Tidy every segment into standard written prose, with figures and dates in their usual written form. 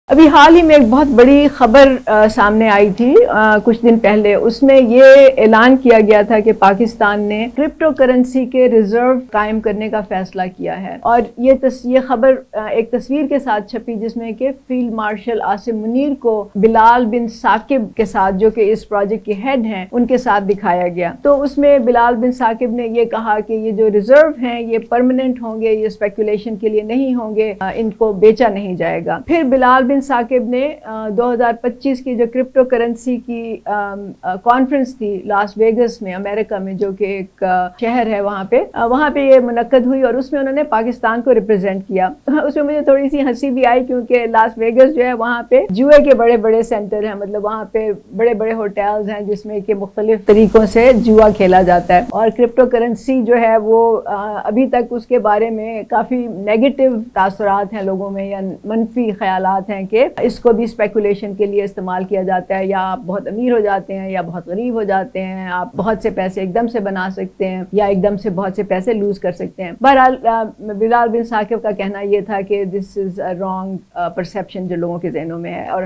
ابھی حال ہی میں ایک بہت بڑی خبر سامنے آئی تھی کچھ دن پہلے. اس میں یہ اعلان کیا گیا تھا کہ پاکستان نے کرپٹو کرنسی کے ریزرو قائم کرنے کا فیصلہ کیا ہے, اور یہ خبر ایک تصویر کے ساتھ چھپی جس میں کہ فیلڈ مارشل عاصم منیر کو بلال بن ثاقب کے ساتھ, جو کہ اس پروجیکٹ کے ہیڈ ہیں, ان کے ساتھ دکھایا گیا. تو اس میں بلال بن ثاقب نے یہ کہا کہ یہ جو ریزرو ہیں یہ پرماننٹ ہوں گے, یہ اسپیکولیشن کے لیے نہیں ہوں گے, ان کو بیچا نہیں جائے گا. پھر بلال بن ثاقب نے 2025 کی جو کرپٹو کرنسی کی کانفرنس تھی لاس ویگس میں امریکہ میں, جو کہ ایک شہر ہے, وہاں پہ یہ منعقد ہوئی, اور اس میں انہوں نے پاکستان کو ریپرزینٹ کیا. اس میں مجھے تھوڑی سی ہنسی بھی آئی کیونکہ لاس ویگس جو ہے وہاں پہ جوئے کے بڑے بڑے سینٹر ہیں, مطلب وہاں پہ بڑے بڑے ہوٹلز ہیں جس میں کہ مختلف طریقوں سے جوا کھیلا جاتا ہے. اور کرپٹو کرنسی جو ہے وہ ابھی تک اس کے بارے میں کافی نیگیٹو تاثرات ہیں لوگوں میں, یا منفی خیالات ہیں کہ اس کو بھی اسپیکولیشن کے لیے استعمال کیا جاتا ہے, یا آپ بہت امیر ہو جاتے ہیں یا بہت غریب ہو جاتے ہیں, آپ بہت سے پیسے ایک دم سے بنا سکتے ہیں یا ایک دم سے بہت سے پیسے لوز کر سکتے ہیں. بہرحال بلال بن ثاقب کا کہنا یہ تھا کہ دس از اے رانگ پرسیپشن جو لوگوں کے ذہنوں میں ہے, اور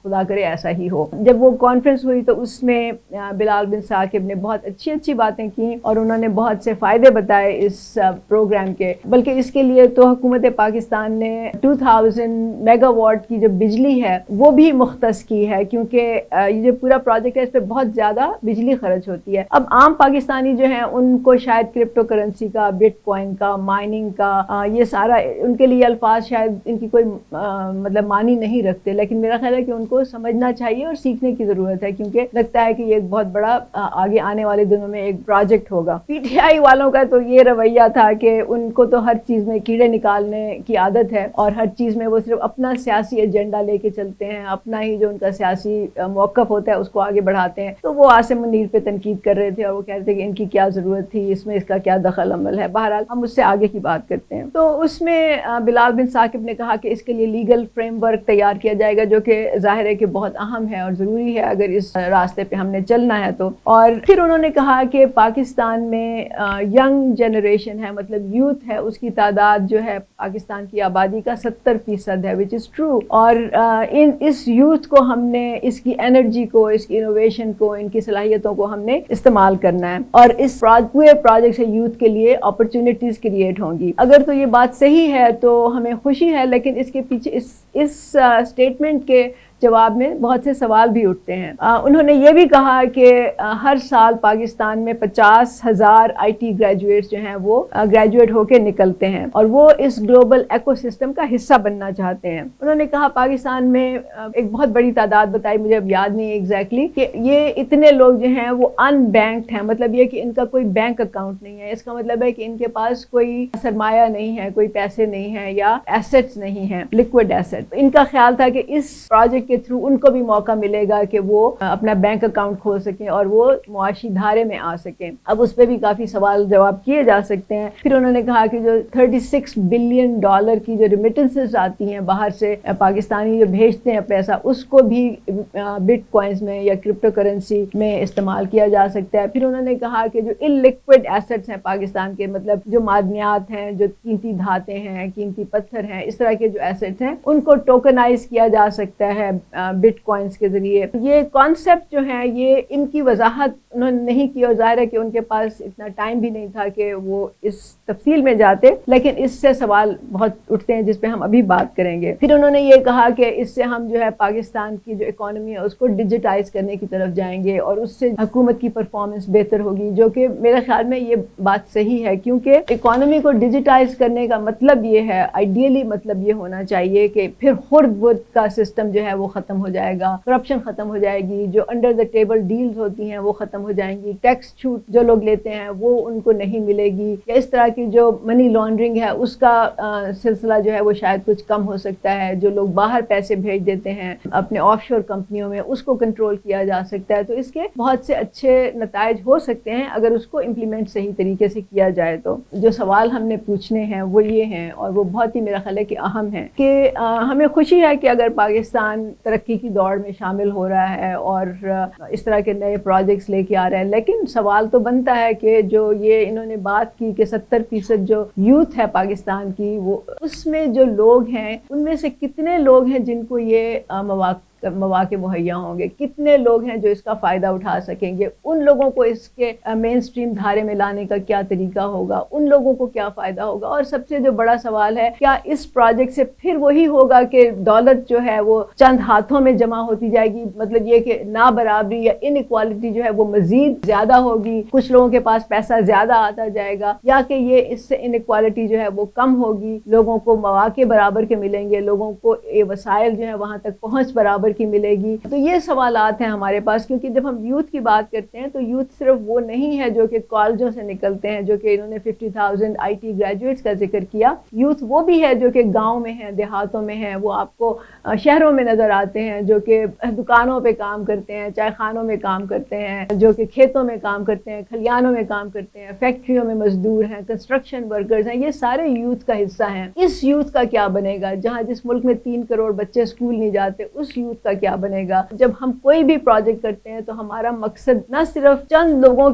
خدا کرے ایسا ہی ہو. جب وہ کانفرنس ہوئی تو اس میں بلال بن ثاقب نے بہت اچھی باتیں کی, اور انہوں نے بہت سے فائدے بتائے اس پروگرام کے. بلکہ اس کے لیے تو حکومت پاکستان نے 2000 میگا واٹ کی جو بجلی ہے وہ بھی مختص کی ہے, کیونکہ یہ جو پورا پروجیکٹ ہے اس پہ بہت زیادہ بجلی خرچ ہوتی ہے. اب عام پاکستانی جو ہیں ان کو شاید کرپٹو کرنسی کا, بٹ کوائن کا, مائننگ کا, یہ سارا ان کے لیے الفاظ شاید ان کی کوئی مطلب معنی نہیں رکھتے, لیکن میرا خیال ہے کہ ان کو سمجھنا چاہیے اور سیکھنے کی ضرورت ہے, کیونکہ لگتا ہے کہ یہ ایک بہت بڑا آگے آنے والے دنوں میں ایک پروجیکٹ ہوگا. پی ٹی آئی والوں کا تو یہ رویہ تھا کہ ان کو تو ہر چیز میں کیڑے نکالنے کی عادت ہے, اور ہر چیز میں وہ صرف اپنا سیاسی ایجنڈا لے کے چلتے ہیں, اپنا ہی جو ان کا سیاسی موقف ہوتا ہے اس کو آگے بڑھاتے ہیں. تو وہ عاصم منیر پہ تنقید کر رہے تھے, اور وہ کہہ رہے تھے کہ ان کی کیا ضرورت تھی, اس میں اس کا کیا دخل عمل ہے. بہرحال ہم اس سے آگے کی بات کرتے ہیں. تو اس میں بلال بن ثاقب نے کہا کہ اس کے لیے لیگل فریم ورک تیار کیا جائے گا, جو کہ ظاہر ہے کہ بہت اہم ہے اور ضروری ہے اگر اس راستے پہ ہم نے چلنا ہے تو. اور پھر انہوں نے کہا کہ پاکستان میں ینگ جنریشن ہے, مطلب یوتھ ہے, اس کی تعداد جو ہے پاکستان کی آبادی کا 70% ہے, وچ از ٹرو. اور اس یوتھ کو ہم نے, اس کی انرجی کو, اس کی انوویشن کو, ان کی صلاحیتوں کو ہم نے استعمال کرنا ہے, اور اس پورے پروجیکٹ سے یوتھ کے لیے اپرچونٹیز کریٹ ہوں گی. اگر تو یہ بات صحیح ہے تو ہمیں خوشی ہے, لیکن اس کے پیچھے اس اسٹیٹمنٹ کے جواب میں بہت سے سوال بھی اٹھتے ہیں. انہوں نے یہ بھی کہا کہ ہر سال پاکستان میں 50,000 آئی ٹی گریجویٹس جو ہیں وہ گریجویٹ ہو کے نکلتے ہیں, اور وہ اس گلوبل ایکو سسٹم کا حصہ بننا چاہتے ہیں. انہوں نے کہا پاکستان میں ایک بہت بڑی تعداد بتائی, مجھے اب یاد نہیں ایگزیکٹلی, کہ یہ اتنے لوگ جو ہیں وہ ان بینکڈ ہیں, مطلب یہ کہ ان کا کوئی بینک اکاؤنٹ نہیں ہے. اس کا مطلب ہے کہ ان کے پاس کوئی سرمایہ نہیں ہے, کوئی پیسے نہیں ہیں, یا ایسٹس نہیں ہیں, لکوڈ ایسٹ. ان کا خیال تھا کہ اس پروجیکٹ کے تھرو ان کو بھی موقع ملے گا کہ وہ اپنا بینک اکاؤنٹ کھول سکیں اور وہ معاشی دھارے میں آ سکیں. اب اس پہ بھی کافی سوال جواب کیے جا سکتے ہیں. پھر انہوں نے کہا کہ جو $36 بلین کی جو ریمیٹنسز آتی ہیں باہر سے, پاکستانی جو بھیجتے ہیں پیسہ, اس کو بھی بٹ کوائنز میں یا کرپٹو کرنسی میں استعمال کیا جا سکتا ہے. پھر انہوں نے کہا کہ جو ان لکوڈ ایسٹس ہیں پاکستان کے, مطلب جو معدنیات ہیں, جو قیمتی دھاتیں ہیں, قیمتی پتھر ہیں, اس طرح کے جو ایسٹس ہیں, ان کو ٹوکنائز کیا جا سکتا ہے بٹ کوائنز کے ذریعے. یہ کانسیپٹ جو ہیں یہ ان کی وضاحت انہوں نے نہیں کی, اور ظاہر ہے کہ ان کے پاس اتنا ٹائم بھی نہیں تھا کہ وہ اس تفصیل میں جاتے, لیکن اس سے سوال بہت اٹھتے ہیں جس پہ ہم ابھی بات کریں گے. پھر انہوں نے یہ کہا کہ اس سے ہم جو ہے پاکستان کی جو اکانومی ہے اس کو ڈیجیٹائز کرنے کی طرف جائیں گے, اور اس سے حکومت کی پرفارمنس بہتر ہوگی, جو کہ میرے خیال میں یہ بات صحیح ہے, کیونکہ اکانومی کو ڈیجیٹائز کرنے کا مطلب یہ ہے, آئیڈیلی مطلب یہ ہونا چاہیے کہ پھر خرد برد کا سسٹم جو ہے وہ ختم ہو جائے گا, کرپشن ختم ہو جائے گی, جو انڈر دا ٹیبل ڈیلز ہوتی ہیں وہ ختم ہو جائیں گی, ٹیکس چھوٹ جو لوگ لیتے ہیں وہ ان کو نہیں ملے گی, یا اس طرح کی جو منی لانڈرنگ ہے اس کا سلسلہ جو ہے وہ شاید کچھ کم ہو سکتا ہے, جو لوگ باہر پیسے بھیج دیتے ہیں اپنے آف شور کمپنیوں میں اس کو کنٹرول کیا جا سکتا ہے. تو اس کے بہت سے اچھے نتائج ہو سکتے ہیں اگر اس کو امپلیمنٹ صحیح طریقے سے کیا جائے. تو جو سوال ہم نے پوچھنے ہیں وہ یہ ہیں, اور وہ بہت ہی میرا خیال ہے کہ اہم ہیں, کہ ہمیں خوشی ہے کہ اگر پاکستان ترقی کی دوڑ میں شامل ہو رہا ہے اور اس طرح کے نئے پروجیکٹس لے کے آ رہے ہیں، لیکن سوال تو بنتا ہے کہ جو یہ انہوں نے بات کی کہ 70% جو یوتھ ہے پاکستان کی، وہ اس میں جو لوگ ہیں ان میں سے کتنے لوگ ہیں جن کو یہ مواقع مہیا ہوں گے، کتنے لوگ ہیں جو اس کا فائدہ اٹھا سکیں گے، ان لوگوں کو اس کے مین سٹریم دھارے میں لانے کا کیا طریقہ ہوگا، ان لوگوں کو کیا فائدہ ہوگا، اور سب سے جو بڑا سوال ہے کیا اس پروجیکٹ سے پھر وہی ہوگا کہ دولت جو ہے وہ چند ہاتھوں میں جمع ہوتی جائے گی، مطلب یہ کہ نابرابری یا ان ایکوالٹی جو ہے وہ مزید زیادہ ہوگی، کچھ لوگوں کے پاس پیسہ زیادہ آتا جائے گا، یا کہ یہ اس سے ان ایکوالٹی جو ہے وہ کم ہوگی، لوگوں کو مواقع برابر کے ملیں گے، لوگوں کو یہ وسائل جو ہے وہاں تک پہنچ برابر کی ملے گی۔ تو یہ سوالات ہیں ہمارے پاس، کیونکہ جب ہم یوتھ کی بات کرتے ہیں تو یوتھ صرف وہ نہیں ہے جو کہ کالجوں سے نکلتے ہیں، جو کہ انہوں نے 50,000 IT گریجویٹس کا ذکر کیا، یوتھ وہ بھی ہے جو کہ گاؤں میں ہیں، دیہاتوں میں ہیں، وہ آپ کو شہروں میں نظر آتے ہیں، جو کہ دکانوں پہ کام کرتے ہیں، چائے خانوں میں کام کرتے ہیں، جو کہ کھیتوں میں کام کرتے ہیں، کھلیانوں میں کام کرتے ہیں، فیکٹریوں میں مزدور ہیں، کنسٹرکشن ورکرز ہیں، یہ سارے یوتھ کا حصہ ہیں۔ اس یوتھ کا کیا بنے گا؟ جس ملک میں 3 کروڑ بچے اسکول نہیں جاتے، اس یوتھ کا کیا بنے گا؟ جب ہم کوئی بھی پروجیکٹ کرتے ہیں تو ہمارا مقصد نہ صرف چند لوگوں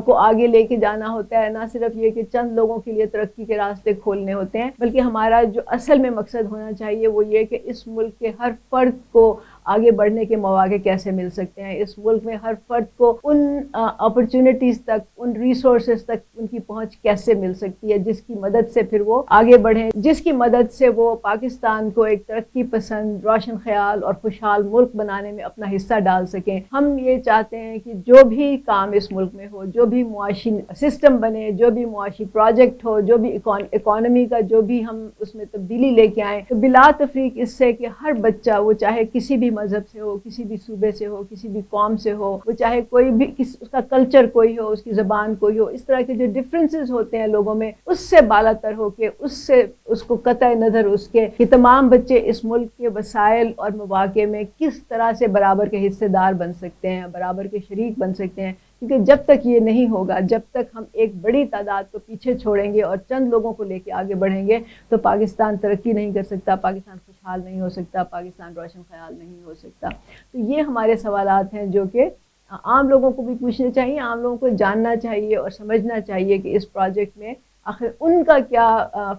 کو آگے لے کے جانا ہوتا ہے، نہ صرف یہ کہ چند لوگوں کے لیے ترقی کے راستے کھولنے ہوتے ہیں، بلکہ ہمارا جو اصل میں مقصد ہونا چاہیے وہ یہ کہ اس ملک کے ہر فرد کو آگے بڑھنے کے مواقع کیسے مل سکتے ہیں، اس ملک میں ہر فرد کو ان اپرچونٹیز تک، ان ریسورسز تک ان کی پہنچ کیسے مل سکتی ہے جس کی مدد سے پھر وہ آگے بڑھیں، جس کی مدد سے وہ پاکستان کو ایک ترقی پسند، روشن خیال اور خوشحال ملک بنانے میں اپنا حصہ ڈال سکیں۔ ہم یہ چاہتے ہیں کہ جو بھی کام اس ملک میں ہو، جو بھی معاشی سسٹم بنے، جو بھی معاشی پروجیکٹ ہو، جو بھی اکانومی کا جو بھی ہم اس میں تبدیلی لے کے آئیں، تو بلا تفریق اس سے کہ ہر بچہ، وہ چاہے کسی بھی مذہب سے ہو، کسی بھی صوبے سے ہو، کسی بھی قوم سے ہو، وہ چاہے کوئی بھی اس کا کلچر کوئی ہو، اس کی زبان کوئی ہو، اس طرح کے جو ڈفرینسز ہوتے ہیں لوگوں میں، اس سے بالا تر ہو کے اس کو قطع نظر اس کے کہ تمام بچے اس ملک کے وسائل اور مواقع میں کس طرح سے برابر کے حصے دار بن سکتے ہیں، برابر کے شریک بن سکتے ہیں، کیونکہ جب تک یہ نہیں ہوگا، جب تک ہم ایک بڑی تعداد کو پیچھے چھوڑیں گے اور چند لوگوں کو لے کے آگے بڑھیں گے تو پاکستان ترقی نہیں کر سکتا، پاکستان خوشحال نہیں ہو سکتا، پاکستان روشن خیال نہیں ہو سکتا۔ تو یہ ہمارے سوالات ہیں جو کہ عام لوگوں کو بھی پوچھنے چاہیے، عام لوگوں کو جاننا چاہیے اور سمجھنا چاہیے کہ اس پروجیکٹ میں آخر ان کا کیا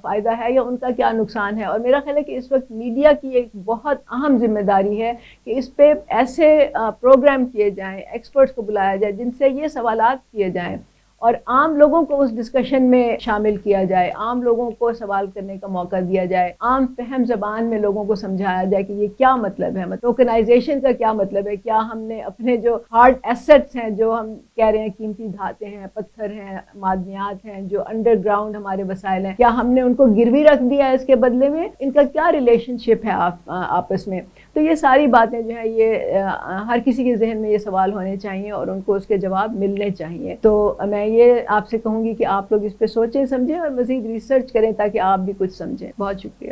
فائدہ ہے یا ان کا کیا نقصان ہے۔ اور میرا خیال ہے کہ اس وقت میڈیا کی ایک بہت اہم ذمہ داری ہے کہ اس پہ ایسے پروگرام کیے جائیں، ایکسپرٹس کو بلایا جائے جن سے یہ سوالات کیے جائیں اور عام لوگوں کو اس ڈسکشن میں شامل کیا جائے، عام لوگوں کو سوال کرنے کا موقع دیا جائے، عام فہم زبان میں لوگوں کو سمجھایا جائے کہ یہ کیا مطلب ہے، ٹوکنائزیشن کا کیا مطلب ہے، کیا ہم نے اپنے جو ہارڈ ایسٹس ہیں، جو ہم کہہ رہے ہیں قیمتی دھاتیں ہیں، پتھر ہیں، معدنیات ہیں، جو انڈر گراؤنڈ ہمارے وسائل ہیں، کیا ہم نے ان کو گروی رکھ دیا ہے، اس کے بدلے میں ان کا کیا ریلیشن شپ ہے آپس میں۔ تو یہ ساری باتیں جو ہیں یہ ہر کسی کے ذہن میں یہ سوال ہونے چاہیے اور ان کو اس کے جواب ملنے چاہیے۔ تو میں یہ آپ سے کہوں گی کہ آپ لوگ اس پہ سوچیں، سمجھیں اور مزید ریسرچ کریں تاکہ آپ بھی کچھ سمجھیں۔ بہت شکریہ۔